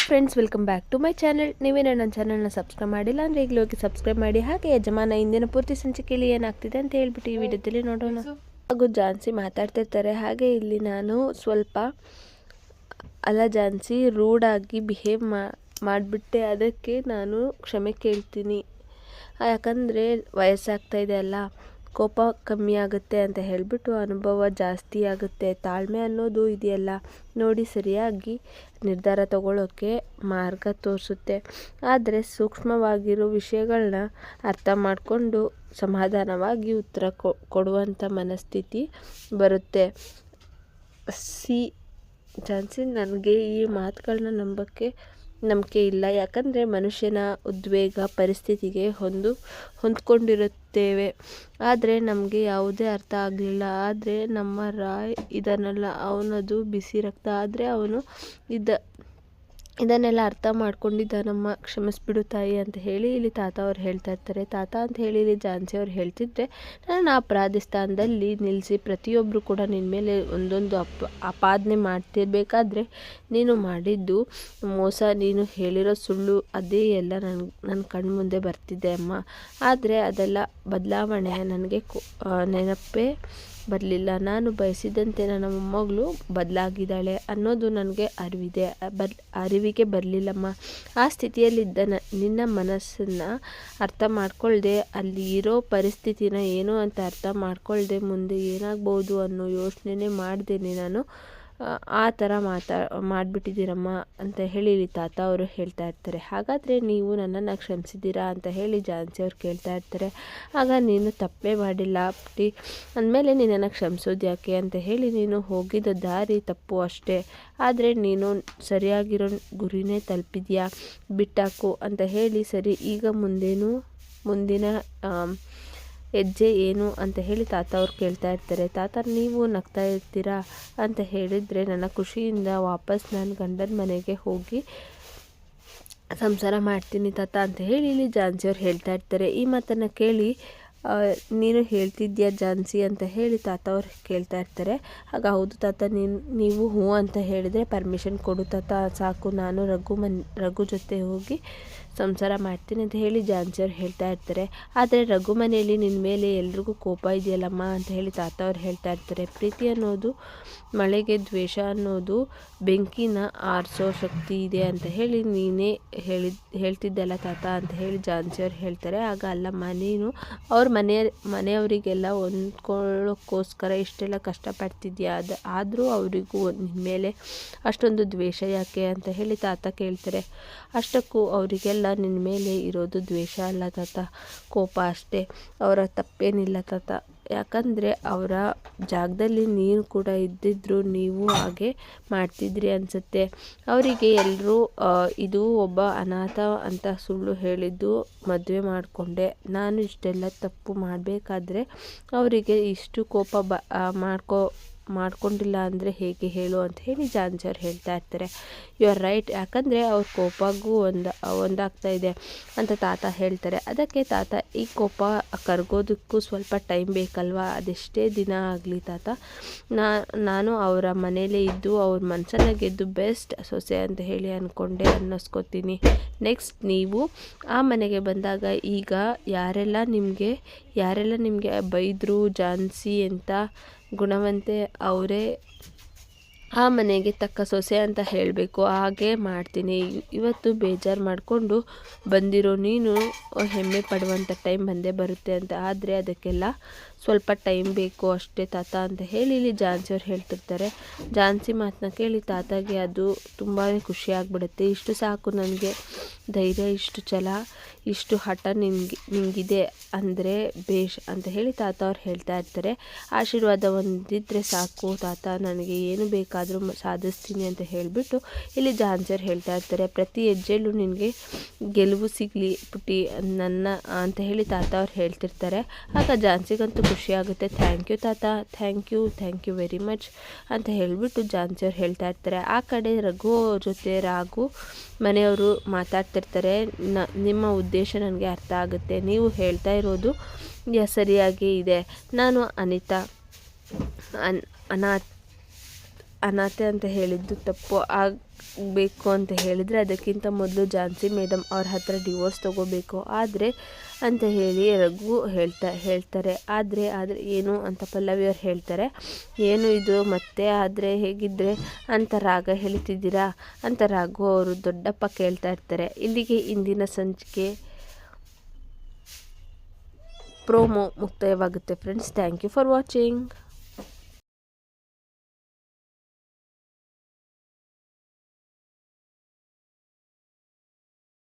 Friends, welcome back to my channel. ನೀವೇನೋ ನನ್ನ ಚಾನಲ್ನ ಸಬ್ಸ್ಕ್ರೈಬ್ ಮಾಡಿಲ್ಲ ಅಂದರೆ ಈಗಲೂ ಹೋಗಿ ಸಬ್ಸ್ಕ್ರೈಬ್ ಮಾಡಿ. ಹಾಗೆ ಯಜಮಾನ ಇಂದಿನ ಪೂರ್ತಿ ಸಂಚಿಕೆಯಲ್ಲಿ ಏನಾಗ್ತಿದೆ ಅಂತ ಹೇಳ್ಬಿಟ್ಟು ಈ ವಿಡಿಯೋದಲ್ಲಿ ನೋಡೋಣ. ಹಾಗೂ ಜಾನ್ಸಿ ಮಾತಾಡ್ತಿರ್ತಾರೆ. ಹಾಗೆ ಇಲ್ಲಿ ನಾನು ಸ್ವಲ್ಪ ಅಲ್ಲ ಜಾನ್ಸಿ ರೂಡಾಗಿ ಬಿಹೇವ್ ಮಾಡಿಬಿಟ್ಟೆ, ಅದಕ್ಕೆ ನಾನು ಕ್ಷಮೆ ಕೇಳ್ತೀನಿ. ಯಾಕಂದರೆ ವಯಸ್ಸಾಗ್ತಾ ಇದೆ ಅಲ್ಲ, ಕೋಪ ಕಮ್ಮಿ ಆಗುತ್ತೆ ಅಂತ ಹೇಳಿಬಿಟ್ಟು ಅನುಭವ ಜಾಸ್ತಿ ಆಗುತ್ತೆ. ತಾಳ್ಮೆ ಅನ್ನೋದು ಇದೆಯಲ್ಲ ನೋಡಿ, ಸರಿಯಾಗಿ ನಿರ್ಧಾರ ತಗೊಳ್ಳೋಕ್ಕೆ ಮಾರ್ಗ ತೋರಿಸುತ್ತೆ. ಆದರೆ ಸೂಕ್ಷ್ಮವಾಗಿರೋ ವಿಷಯಗಳನ್ನ ಅರ್ಥ ಮಾಡಿಕೊಂಡು ಸಮಾಧಾನವಾಗಿ ಉತ್ತರ ಕೊಡುವಂಥ ಮನಸ್ಥಿತಿ ಬರುತ್ತೆ. ಜಾನ್ಸಿ, ನನಗೆ ಈ ಮಾತುಗಳನ್ನ ನಂಬಿಕೆ ಇಲ್ಲ. ಯಾಕಂದರೆ ಮನುಷ್ಯನ ಉದ್ವೇಗ ಪರಿಸ್ಥಿತಿಗೆ ಹೊಂದ್ಕೊಂಡಿರುತ್ತೇವೆ. ಆದರೆ ನಮಗೆ ಯಾವುದೇ ಅರ್ಥ ಆಗಲಿಲ್ಲ. ಆದರೆ ನಮ್ಮ ರಾಯ್ ಇದನ್ನೆಲ್ಲ ಅವನದು ಬಿಸಿ ರಕ್ತ. ಆದರೆ ಅವನು ಇದನ್ನೆಲ್ಲ ಅರ್ಥ ಮಾಡ್ಕೊಂಡಿದ್ದಾನಮ್ಮ, ಕ್ಷಮಿಸ್ಬಿಡು ತಾಯಿ ಅಂತ ಹೇಳಿ ಇಲ್ಲಿ ತಾತ ಅವ್ರು ಹೇಳ್ತಾ ಇರ್ತಾರೆ. ತಾತ ಅಂತ ಹೇಳಿ ಇಲ್ಲಿ ಜಾನ್ಸಿ ಅವ್ರು ಹೇಳ್ತಿದ್ರೆ, ನಾನು ಅಪರಾಧಿ ಸ್ಥಾನದಲ್ಲಿ ನಿಲ್ಲಿಸಿ ಪ್ರತಿಯೊಬ್ಬರು ಕೂಡ ನಿನ್ನ ಮೇಲೆ ಒಂದೊಂದು ಆಪಾದನೆ ಮಾಡ್ತಿರ್ಬೇಕಾದ್ರೆ ನೀನು ಮಾಡಿದ್ದು ಮೋಸ, ನೀನು ಹೇಳಿರೋ ಸುಳ್ಳು, ಅದೇ ಎಲ್ಲ ನನ್ನ ಕಣ್ಮುಂದೆ ಬರ್ತಿದ್ದೆ ಅಮ್ಮ. ಆದರೆ ಅದೆಲ್ಲ ಬದಲಾವಣೆ ನನಗೆ ನೆನಪೇ ಬರಲಿಲ್ಲ. ನಾನು ಬಯಸಿದಂತೆ ನನ್ನ ಮೊಮ್ಮಗಳು ಬದಲಾಗಿದ್ದಾಳೆ ಅನ್ನೋದು ನನಗೆ ಅರಿವಿಗೆ ಬರಲಿಲ್ಲಮ್ಮ. ಆ ಸ್ಥಿತಿಯಲ್ಲಿದ್ದ ನಿನ್ನ ಮನಸ್ಸನ್ನು ಅರ್ಥ ಮಾಡ್ಕೊಳ್ದೆ, ಅಲ್ಲಿ ಇರೋ ಪರಿಸ್ಥಿತಿನ ಏನು ಅಂತ ಅರ್ಥ ಮಾಡ್ಕೊಳ್ದೆ ಮುಂದೆ ಏನಾಗ್ಬೋದು ಅನ್ನೋ ಯೋಚನೆ ಮಾಡ್ದೇನೆ ನಾನು ಆ ಥರ ಮಾಡಿಬಿಟ್ಟಿದ್ದೀರಮ್ಮ ಅಂತ ಹೇಳಿ ತಾತ ಅವರು ಹೇಳ್ತಾ ಇರ್ತಾರೆ. ಹಾಗಾದರೆ ನೀವು ನನ್ನನ್ನು ಕ್ಷಮಿಸಿದ್ದೀರಾ ಅಂತ ಹೇಳಿ ಜಾನ್ಸಿ ಅವ್ರು ಕೇಳ್ತಾ ಇರ್ತಾರೆ. ಆಗ ನೀನು ತಪ್ಪೇ ಮಾಡಿಲ್ಲ ಪುಟಿ, ಅಂದಮೇಲೆ ನಿನ್ನನ್ನು ಕ್ಷಮಿಸೋದು ಯಾಕೆ ಅಂತ ಹೇಳಿ, ನೀನು ಹೋಗಿದ್ದ ದಾರಿ ತಪ್ಪು ಅಷ್ಟೇ, ಆದರೆ ನೀನು ಸರಿಯಾಗಿರೋ ಗುರಿನೇ ತಲುಪಿದ್ಯಾ, ಬಿಟ್ಟಾಕು ಅಂತ ಹೇಳಿ. ಸರಿ, ಈಗ ಮುಂದಿನ ಹೆಜ್ಜೆ ಏನು ಅಂತ ಹೇಳಿ ತಾತ ಅವ್ರು ಕೇಳ್ತಾ ಇರ್ತಾರೆ. ತಾತ, ನೀವು ನಗ್ತಾ ಇರ್ತೀರಾ ಅಂತ ಹೇಳಿದರೆ ನನ್ನ ಖುಷಿಯಿಂದ ವಾಪಸ್ ನಾನು ಗಂಡನ ಮನೆಗೆ ಹೋಗಿ ಸಂಸಾರ ಮಾಡ್ತೀನಿ ತಾತ ಅಂತ ಹೇಳಿ ಇಲ್ಲಿ ಜಾನ್ಸಿ ಅವ್ರು ಹೇಳ್ತಾ ಇರ್ತಾರೆ. ಈ ಮಾತನ್ನು ಕೇಳಿ, ನೀನು ಹೇಳ್ತಿದ್ಯಾ ಜಾನ್ಸಿ ಅಂತ ಹೇಳಿ ತಾತ ಅವ್ರು ಕೇಳ್ತಾ ಇರ್ತಾರೆ. ಆಗ ಹೌದು ತಾತ, ನೀವು ಹ್ಞೂ ಅಂತ ಹೇಳಿದರೆ ಪರ್ಮಿಷನ್ ಕೊಡು ತಾತ, ಸಾಕು, ನಾನು ರಘು ಜೊತೆ ಹೋಗಿ ಸಂಸಾರ ಮಾಡ್ತೀನಿ ಅಂತ ಹೇಳಿ ಜಾನ್ಸಿ ಅವ್ರು ಹೇಳ್ತಾ ಇರ್ತಾರೆ. ಆದರೆ ರಘು ಮನೆಯಲ್ಲಿ ನಿನ್ನ ಮೇಲೆ ಎಲ್ರಿಗೂ ಕೋಪ ಇದೆಯಲ್ಲಮ್ಮ ಅಂತ ಹೇಳಿ ತಾತ ಅವ್ರು ಹೇಳ್ತಾ ಇರ್ತಾರೆ. ಪ್ರೀತಿ ಅನ್ನೋದು ಮಳೆಗೆ, ದ್ವೇಷ ಅನ್ನೋದು ಬೆಂಕಿನ ಆರಿಸೋ ಶಕ್ತಿ ಇದೆ ಅಂತ ಹೇಳಿ ನೀನೇ ಹೇಳ್ತಿದ್ದಲ್ಲ ತಾತ ಅಂತ ಹೇಳಿ ಜಾನ್ಸಿ ಅವ್ರು ಹೇಳ್ತಾರೆ. ಆಗ ಅಲ್ಲಮ್ಮ, ನೀನು ಅವ್ರ ಮನೆಯವರಿಗೆಲ್ಲ ಹೊಂದ್ಕೊಳ್ಳೋಕ್ಕೋಸ್ಕರ ಇಷ್ಟೆಲ್ಲ ಕಷ್ಟಪಡ್ತಿದ್ಯಾ, ಆದರೂ ಅವರಿಗೂ ನಿನ್ನ ಮೇಲೆ ಅಷ್ಟೊಂದು ದ್ವೇಷ ಯಾಕೆ ಅಂತ ಹೇಳಿ ತಾತ ಕೇಳ್ತಾರೆ. ಅಷ್ಟಕ್ಕೂ ಅವರಿಗೆಲ್ಲ ನಿನ್ನ ಮೇಲೆ ಇರೋದು ದ್ವೇಷ ಅಲ್ಲ ತಾತ, ಕೋಪ ಅಷ್ಟೇ. ಅವರ ತಪ್ಪೇನಿಲ್ಲ ತಾತ. ಯಾಕಂದರೆ ಅವರ ಜಾಗದಲ್ಲಿ ನೀನು ಕೂಡ ಇದ್ದಿದ್ರು ನೀವು ಹಾಗೆ ಮಾಡ್ತಿದ್ರಿ ಅನಿಸುತ್ತೆ. ಅವರಿಗೆ ಎಲ್ಲರೂ ಇದು ಒಬ್ಬ ಅನಾಥ ಅಂತ ಸುಳ್ಳು ಹೇಳಿದ್ದು ಮದುವೆ ಮಾಡಿಕೊಂಡೆ. ನಾನು ಇಷ್ಟೆಲ್ಲ ತಪ್ಪು ಮಾಡಬೇಕಾದ್ರೆ ಅವರಿಗೆ ಇಷ್ಟು ಕೋಪ ಮಾಡ್ಕೊಂಡಿಲ್ಲ ಅಂದರೆ ಹೇಗೆ ಹೇಳು ಅಂತ ಹೇಳಿ ಜಾನ್ಸಿ ಅವ್ರು ಹೇಳ್ತಾ ಇರ್ತಾರೆ. ಯು ಆರ್ ರೈಟ್, ಯಾಕಂದರೆ ಅವ್ರ ಕೋಪಗೂ ಒಂದಾಗ್ತಾ ಇದೆ ಅಂತ ತಾತ ಹೇಳ್ತಾರೆ. ಅದಕ್ಕೆ ತಾತ, ಈ ಕೋಪ ಕರಗೋದಕ್ಕೂ ಸ್ವಲ್ಪ ಟೈಮ್ ಬೇಕಲ್ವಾ, ಅದೆಷ್ಟೇ ದಿನ ಆಗಲಿ ತಾತ, ನಾನು ಅವರ ಮನೇಲೇ ಇದ್ದು ಅವ್ರ ಮನಸ್ಸನ್ನು ಗೆದ್ದು ಬೆಸ್ಟ್ ಸೊಸೆ ಅಂತ ಹೇಳಿ ಅನ್ನಿಸ್ಕೋತೀನಿ. ನೆಕ್ಸ್ಟ್ ನೀವು ಆ ಮನೆಗೆ ಬಂದಾಗ ಈಗ ಯಾರೆಲ್ಲ ನಿಮಗೆ ಬೈದರು ಜಾನ್ಸಿ ಅಂತ ಗುಣವಂತೆ, ಅವರೇ ಆ ಮನೆಗೆ ತಕ್ಕ ಸೊಸೆ ಅಂತ ಹೇಳಬೇಕು. ಹಾಗೆ ಮಾಡ್ತೀನಿ. ಇವತ್ತು ಬೇಜಾರು ಮಾಡಿಕೊಂಡು ಬಂದಿರೋ ನೀನು ಹೆಮ್ಮೆ ಪಡುವಂಥ ಟೈಮ್ ಬಂದೇ ಬರುತ್ತೆ ಅಂತ. ಆದರೆ ಅದಕ್ಕೆಲ್ಲ ಸ್ವಲ್ಪ ಟೈಮ್ ಬೇಕು ಅಷ್ಟೇ ತಾತ ಅಂತ ಹೇಳಿ ಇಲ್ಲಿ ಜಾನ್ಸಿ ಅವ್ರು ಹೇಳ್ತಿರ್ತಾರೆ. ಜಾನ್ಸಿ ಮಾತನ್ನ ಕೇಳಿ ತಾತಗೆ ಅದು ತುಂಬಾ ಖುಷಿ ಆಗಿಬಿಡುತ್ತೆ. ಇಷ್ಟು ಸಾಕು ನನಗೆ ಧೈರ್ಯ, ಇಷ್ಟು ಛಲ, ಇಷ್ಟು ಹಠ ನಿಂಗಿದೆ ಅಂದರೆ ಬೇಷ್ ಅಂತ ಹೇಳಿ ತಾತ ಅವ್ರು ಹೇಳ್ತಾ ಇರ್ತಾರೆ. ಆಶೀರ್ವಾದ ಹೊಂದಿದ್ರೆ ಸಾಕು ತಾತ, ನನಗೆ ಏನು ಬೇಕಾದರೂ ಸಾಧಿಸ್ತೀನಿ ಅಂತ ಹೇಳಿಬಿಟ್ಟು ಇಲ್ಲಿ ಜಾನ್ಸಿ ಅವ್ರು ಹೇಳ್ತಾ ಇರ್ತಾರೆ. ಪ್ರತಿ ಹೆಜ್ಜೆಯಲ್ಲೂ ನಿನಗೆ ಗೆಲುವು ಸಿಗಲಿ ಪುಟಿ ಅಂತ ಹೇಳಿ ತಾತ ಅವ್ರು ಹೇಳ್ತಿರ್ತಾರೆ. ಆಗ ಜಾನ್ಸಿಗಂತೂ ಖುಷಿ ಆಗುತ್ತೆ. ಥ್ಯಾಂಕ್ ಯು ತಾತ, ಥ್ಯಾಂಕ್ ಯು ವೆರಿ ಮಚ್ ಅಂತ ಹೇಳಿಬಿಟ್ಟು ಜಾನ್ಸಿ ಅವ್ರು ಹೇಳ್ತಾ ಇರ್ತಾರೆ. ಆ ಕಡೆ ರಘು ಅವ್ರ ಜೊತೆ ರಾಘು ಮನೆಯವರು ಮಾತಾಡ್ತಿರ್ತಾರೆ. ನಿಮ್ಮ ಉದ್ದೇಶ ನನಗೆ ಅರ್ಥ ಆಗುತ್ತೆ, ನೀವು ಹೇಳ್ತಾ ಇರೋದು ಸರಿಯಾಗಿ ಇದೆ. ನಾನು ಅನಾಥೆ ಅಂತ ಹೇಳಿದ್ದು ತಪ್ಪು. ಬೇಕು ಅಂತ ಹೇಳಿದರೆ ಅದಕ್ಕಿಂತ ಮೊದಲು ಝಾನ್ಸಿ ಮೇಡಮ್ ಅವ್ರ ಹತ್ರ ಡಿವೋರ್ಸ್ ತೊಗೋಬೇಕು ಆದರೆ ಅಂತ ಹೇಳಿ ರಘು ಹೇಳ್ತಾರೆ. ಆದರೆ ಏನು ಅಂತ ಪಲ್ಲವಿ ಅವ್ರು ಹೇಳ್ತಾರೆ. ಏನು ಇದು ಮತ್ತೆ ಆದರೆ ಹೇಗಿದ್ದರೆ ಅಂತ ರಾಗ ಹೇಳ್ತಿದ್ದೀರಾ ಅಂತ ರಾಘು ಅವರು ದೊಡ್ಡಪ್ಪ ಕೇಳ್ತಾ ಇರ್ತಾರೆ. ಇಲ್ಲಿಗೆ ಇಂದಿನ ಸಂಚಿಕೆ ಪ್ರೋಮೋ ಮುಕ್ತಾಯವಾಗುತ್ತೆ friends. Thank you for watching.